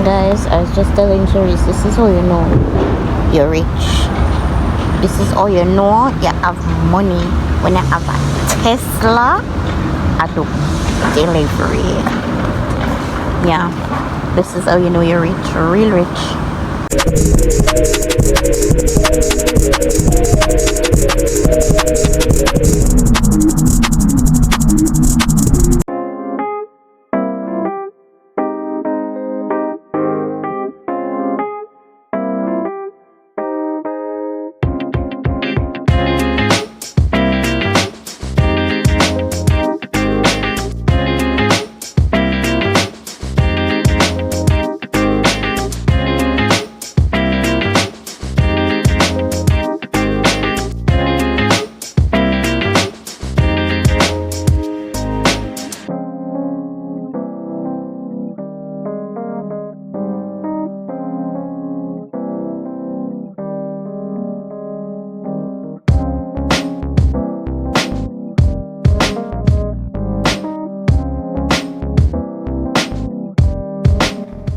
Guys, I was just telling Cherise, this is how you know you're rich. This is how you know you have money. When you have a Tesla, I do delivery. Yeah, this is how you know you're rich, real rich.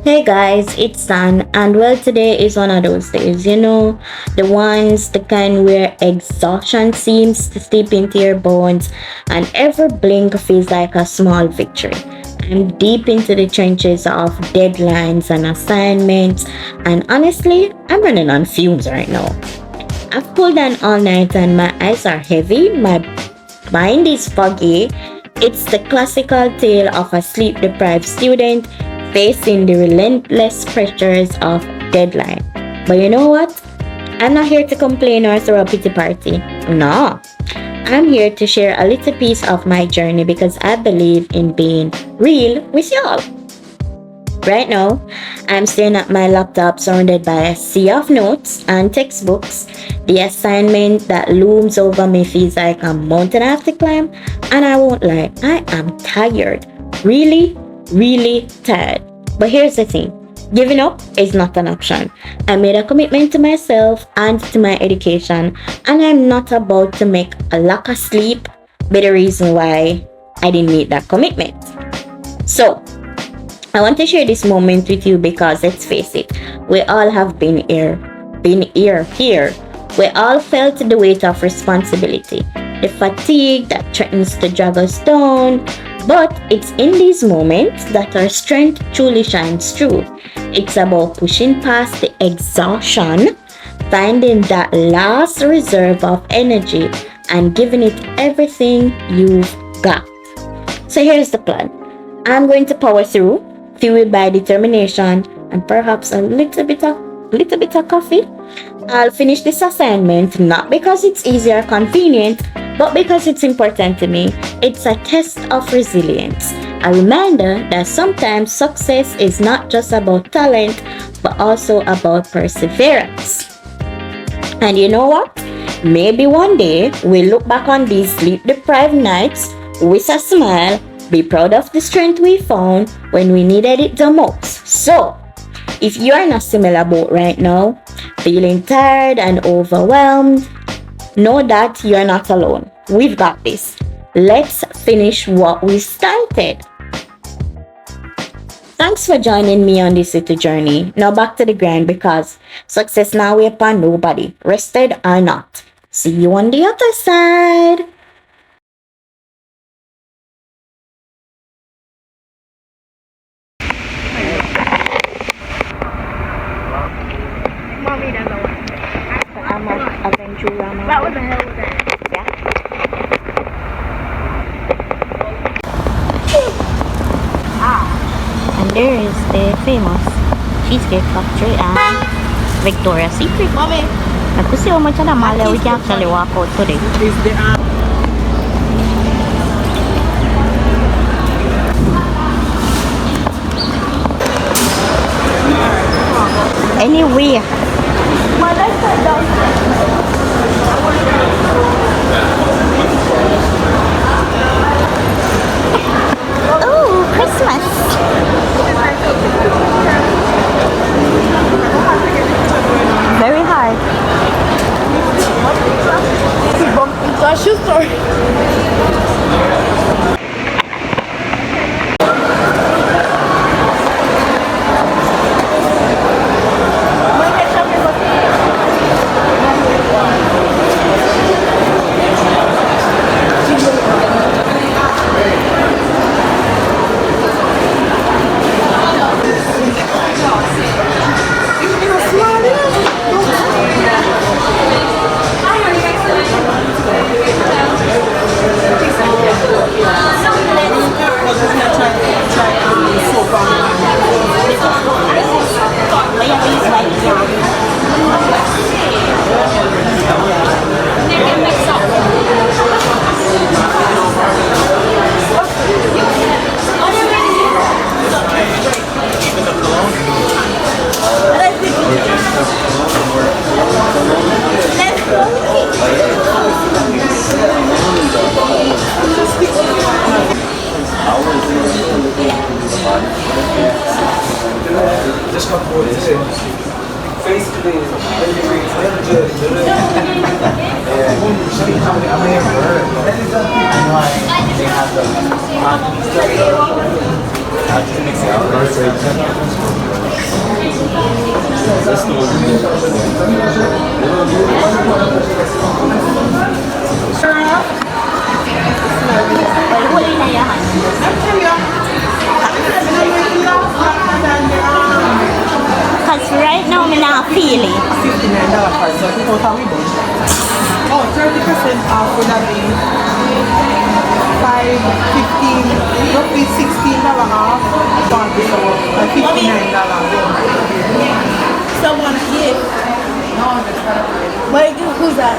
Hey guys, it's San, and well, today is one of those days, the ones, the kind where exhaustion seems to seep into your bones and every blink feels like a small victory. I'm deep into the trenches of deadlines and assignments, and honestly, I'm running on fumes right now. I've pulled on all night and my eyes are heavy, my mind is foggy. It's the classical tale of a sleep deprived student facing the relentless pressures of deadline. But you know what? I'm not here to complain or throw a pity party. No. I'm here to share a little piece of my journey because I believe in being real with y'all. Right now, I'm staring at my laptop surrounded by a sea of notes and textbooks. The assignment that looms over me feels like a mountain I have to climb, and I won't lie, I am tired. Really tired. But here's the thing, giving up is not an option. I made a commitment to myself and to my education, and I'm not about to make a lack of sleep be the reason why I didn't meet that commitment. So, I want to share this moment with you because let's face it, we all have been here. We all felt the weight of responsibility, the fatigue that threatens to drag us down. But it's in these moments that our strength truly shines through. It's about pushing past the exhaustion, finding that last reserve of energy, and giving it everything you've got. So here's the plan. I'm going to power through, fueled by determination and perhaps a little bit of coffee. I'll finish this assignment not because it's easy or convenient, but because it's important to me. It's a test of resilience, a reminder that sometimes success is not just about talent, but also about perseverance. And you know what? Maybe one day we'll look back on these sleep-deprived nights with a smile, be proud of the strength we found when we needed it the most. So, if you're in a similar boat right now, feeling tired and overwhelmed, know that you're not alone. We've got this. Let's finish what we started. Thanks for joining me on this little journey. Now back to the grind because success now wait upon nobody, rested or not. See you on the other side. Mommy doesn't want that. I'm a Ventura. That was a hell of that. And there is the famous Cheesecake Factory and Victoria's Secret. Mommy. Now to see how much of the mall we can actually walk out today. Is the Anyway. Oh, Christmas. Very hard. it's a shoe store. Cause right now me not feeling. $59 price, so I think total we done. Oh, 30% off would have been 5, 15, roughly $16 off. $59. Someone here. Wait, who's that?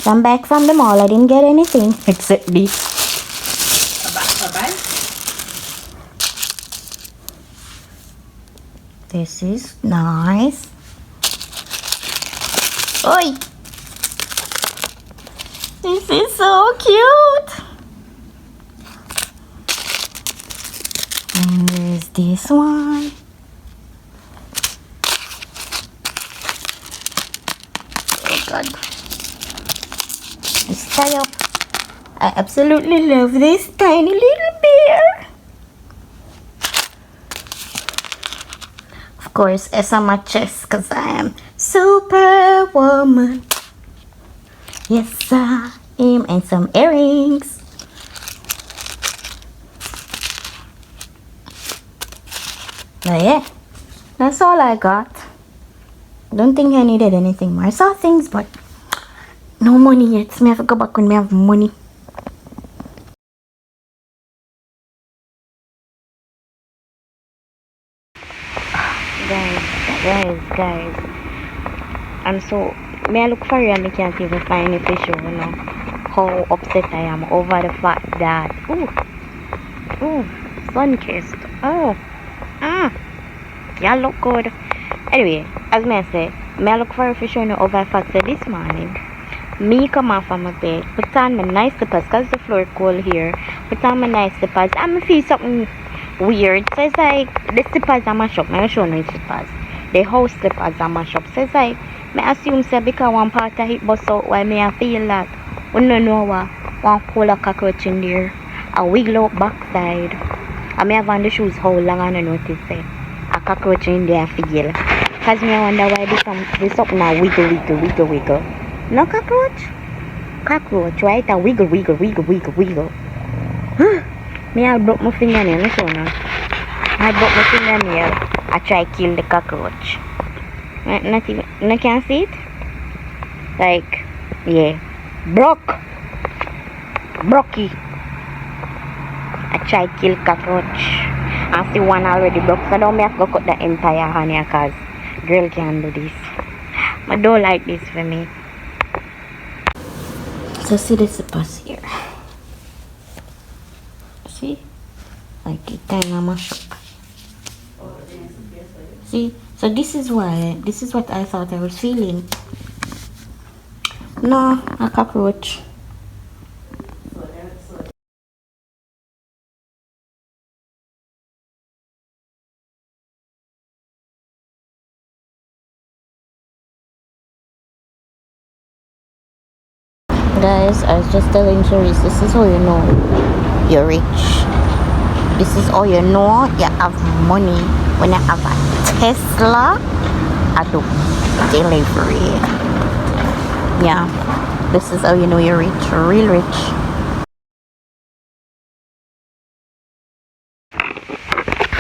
I'm back from the mall. I didn't get anything except this. Bye-bye. This is nice. Oi! This is so cute. And there's this one. Oh God. Let's tie up. I absolutely love this tiny little bear. Of course, it's on my chest because I am Superwoman. Yes, I am. And some earrings. But yeah, that's all I got. Don't think I needed anything more. I saw things, but no money yet. Me have to go back when me have money. Guys. I'm so... May I look for you and I can't even find a fish, you know. How upset I am over the fact that... Ooh, sun-kissed. Yeah, look good. Anyway, as me say, may I look for a fish, you know, over the fact that this morning, me come off of my bed, put on my nice slippers, because the floor cold here, put on my nice slippers, and I feel something weird. So it's like, the slippers are mash up. I'm show you slippers. The house slippers are mash up. So it's like, I assume say because one part of it bust out, why me I feel that we don't know what one whole cockroach in there, a wiggle out backside. I may have on the shoes how long I don't notice it. A cockroach in there feel. Cause me I wonder why this something now wiggle. No cockroach? cockroach, right? I wiggle, wiggle, wiggle, wiggle, wiggle. Me, I broke my fingernail. Listen now. I broke my fingernail. I try kill the cockroach. Not even, no can see it? Like, yeah. Brocky. I try kill cockroach. I see one already broke. So now me have to cut the entire hand here cause girl can do this. I don't like this for me. So see the slippers here. See? Like it kind of mash up. See? So this is what I thought I was feeling. No, a cockroach. Guys, I was just telling Cherise, this is how you know you're rich. This is how you know you have money. When you have a Tesla, I do delivery. Yeah, this is how you know you're rich, real rich.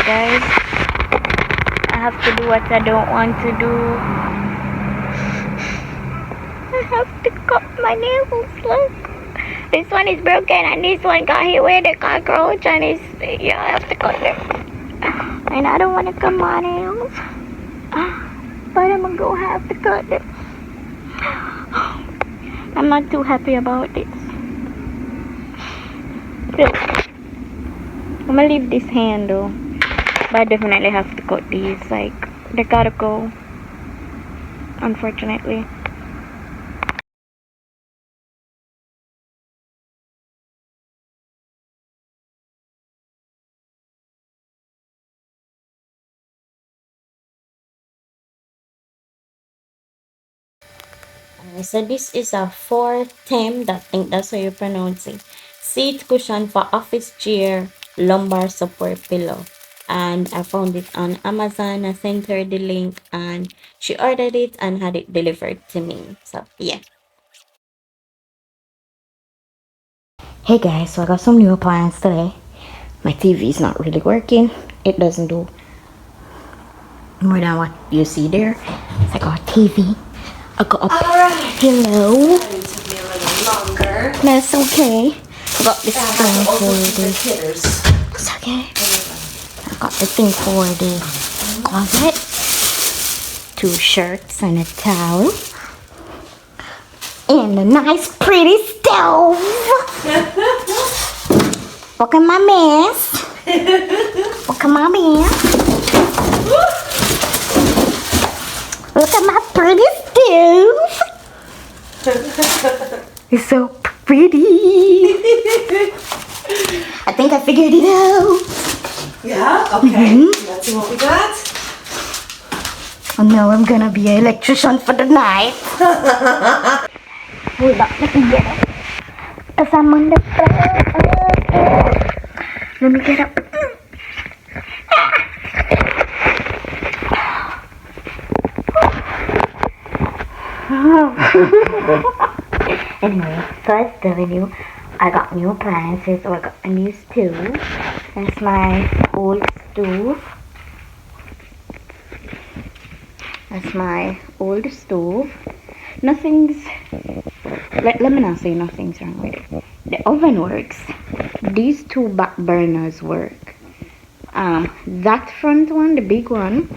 Guys, I have to do what I don't want to do. I have to cut my nails. Look, this one is broken and this one got hit with a cockroach and it's, yeah, I have to cut them. And I don't want to cut my nails, but I'm gonna have to cut them. I'm not too happy about this. Look, I'm gonna leave this hand though, but I definitely have to cut these. Like, they gotta go, unfortunately. So this is a 4-tem, I think that's how you pronounce it. Seat cushion for office chair, lumbar support pillow. And I found it on Amazon. I sent her the link and she ordered it and had it delivered to me. So yeah. Hey guys, so I got some new appliances today. My TV is not really working. It doesn't do more than what you see there. So I got a TV. I got a pillow. It took me a little longer. That's okay. I got this thing for the hitters. It's okay. I got the thing for the closet. 2 shirts and a towel. And a nice pretty stove. Look at my mess. Look at my mess. Look at my pretty stove. It's so pretty. I think I figured it out. Yeah? Okay. Let's see what we got. And now I'm gonna be an electrician for the night. Hold up, let me get up. Cause I'm on the floor. Let me get up. Anyway, so I was telling you, I got new appliances. So I got a new stove. That's my old stove. That's my old stove. Nothing's, let me not say nothing's wrong with it. The oven works. These 2 back burners work. That front one, the big one.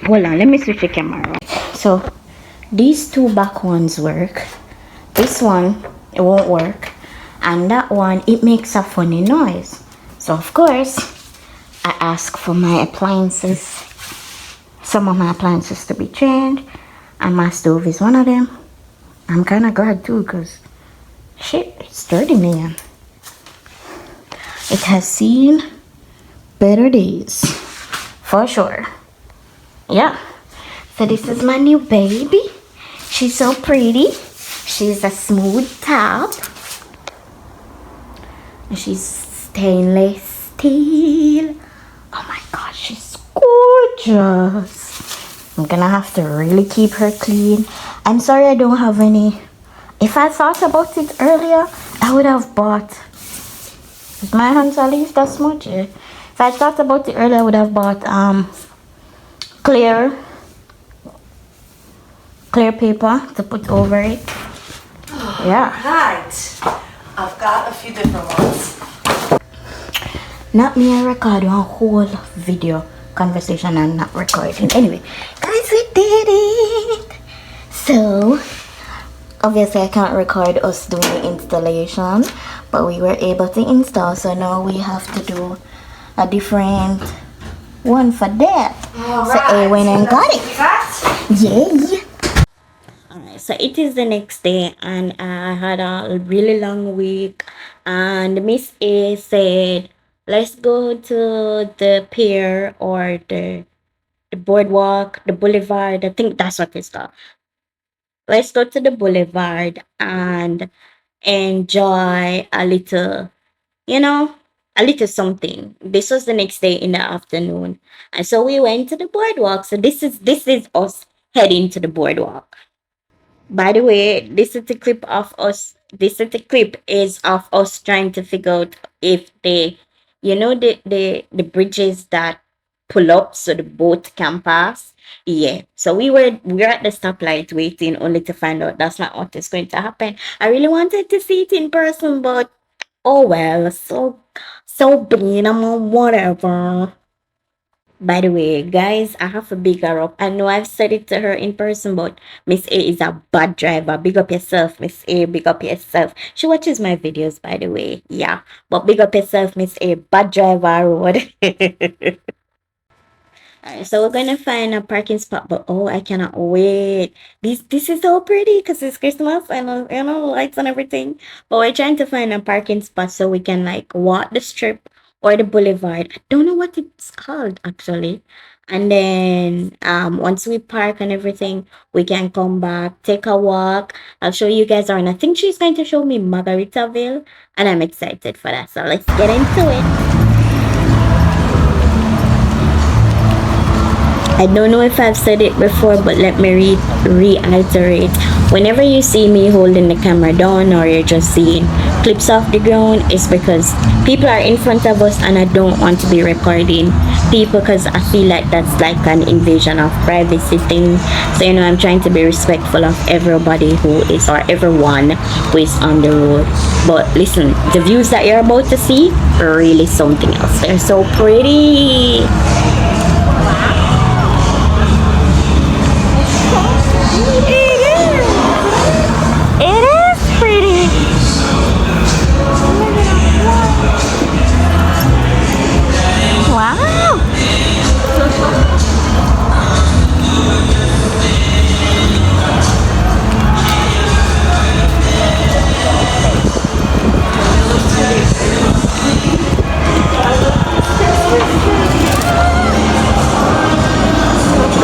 Hold on, let me switch the camera. So these 2 back ones work. This one, it won't work. And that one, it makes a funny noise. So of course, I ask for my appliances, some of my appliances to be changed. And my stove is one of them. I'm kind of glad too, because shit, it's dirty, man. It has seen better days, for sure. Yeah. So this is my new baby. She's so pretty. She's a smooth top. And she's stainless steel. Oh my god, she's gorgeous. I'm gonna have to really keep her clean. I'm sorry I don't have any If I thought about it earlier, I would have bought. Is my hands are leave that much? Yeah. If I thought about it earlier, I would have bought clear clear paper to put over it. Yeah. Right. I've got a few different ones. Not me and record one whole video conversation and not recording. Anyway, guys, we did it. So obviously I can't record us doing the installation, but we were able to install. So now we have to do a different one for that. So I went and got it. Yay! Alright, so it is the next day, and I had a really long week. And Miss A said, "Let's go to the pier or the boardwalk, the boulevard. I think that's what it's called. Let's go to the boulevard and enjoy a little, you know, a little something." This was the next day in the afternoon, and so we went to the boardwalk. So this is us heading to the boardwalk. By the way, this is the clip of us. This is the clip is of us trying to figure out if the bridges that pull up so the boat can pass. Yeah. So we were at the stoplight waiting only to find out that's not what is going to happen. I really wanted to see it in person, but oh well. So be it. I'm whatever. By the way, guys, I have to big her up. I know I've said it to her in person, but Miss A is a bad driver. Big up yourself, Miss A. Big up yourself. She watches my videos, by the way. Yeah. But big up yourself, Miss A. Bad driver road. Alright, so we're gonna find a parking spot, but oh, I cannot wait. This is so pretty because it's Christmas and lights and everything. But we're trying to find a parking spot so we can like walk the strip or the boulevard. I don't know what it's called actually. And then once we park and everything, we can come back, take a walk. I'll show you guys around. I think she's going to show me Margaritaville, and I'm excited for that. So let's get into it. I don't know if I've said it before, but let me reiterate. Whenever you see me holding the camera down or you're just seeing clips off the ground, it's because people are in front of us and I don't want to be recording people because I feel like that's like an invasion of privacy thing. So, I'm trying to be respectful of everybody who is or everyone who is on the road. But listen, the views that you're about to see are really something else. They're so pretty. It is pretty. Wow.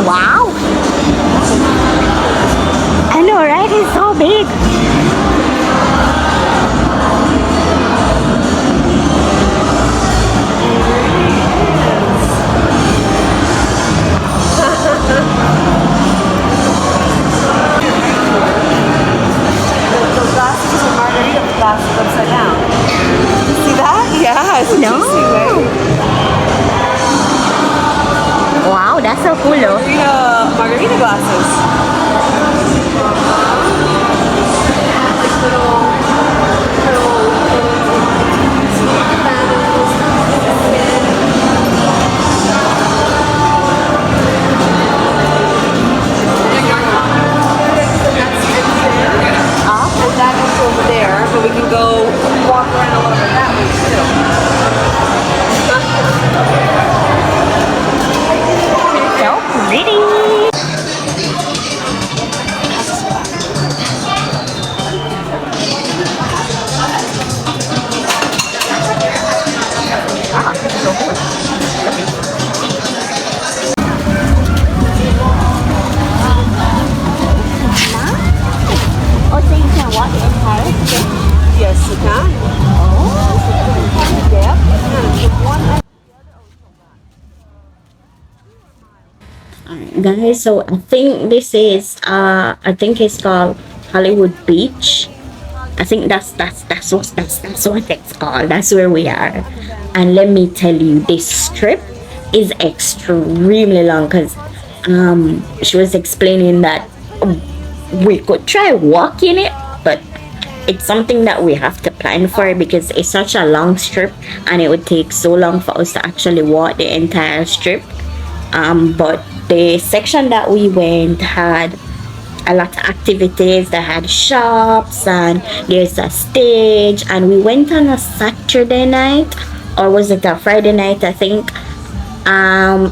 Wow. I know, right? It's so big. Those glasses are margarita glasses upside down. See that? Yeah, it's No. juicy, right? Wow, that's so cool though. Margarita glasses. And that goes over there, but we can go walk around a little bit that way too. So pretty. Oh, so you can walk in Paris? Yes, you can. Yep. Alright, guys, so I think this is I think it's called Hollywood Beach. I think that's what it's called. That's where we are. And let me tell you, this strip is extremely long because she was explaining that we could try walking it, but it's something that we have to plan for because it's such a long strip and it would take so long for us to actually walk the entire strip. But the section that we went had a lot of activities. They had shops and there's a stage, and we went on a Saturday night, or was it a Friday night, I think.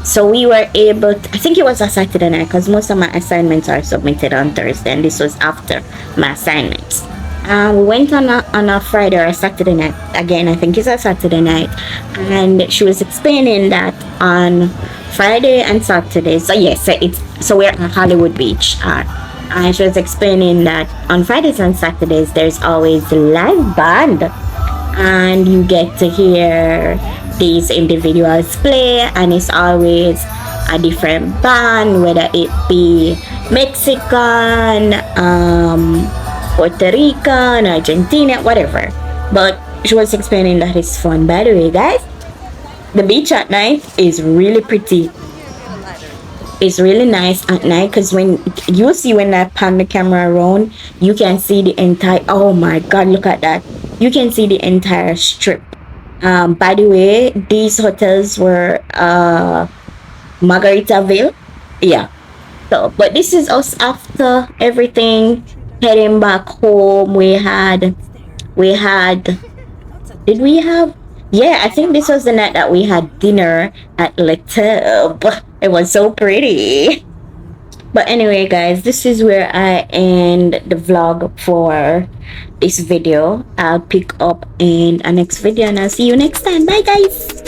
So we were able to, I think it was a Saturday night because most of my assignments are submitted on Thursday and this was after my assignments. We went on a Friday or a Saturday night. Again, I think it's a Saturday night. And she was explaining that on Friday and Saturday. So yes, so we're at Hollywood Beach. And she was explaining that on Fridays and Saturdays there's always live band, and you get to hear these individuals play, and it's always a different band, whether it be Mexican, Puerto Rican, Argentina, whatever. But she was explaining that it's fun. By the way, guys, the beach at night is really pretty. It's really nice at night because when you see, when I pan the camera around, you can see the entire, oh my god, look at that, you can see the entire strip. By the way, these hotels were Margaritaville. Yeah. So, but this is us after everything, heading back home. Did we have, yeah, I think this was the night that we had dinner at Le Tub. It was so pretty. But anyway, guys, this is where I end the vlog for this video. I'll pick up in a next video and I'll see you next time. Bye, guys.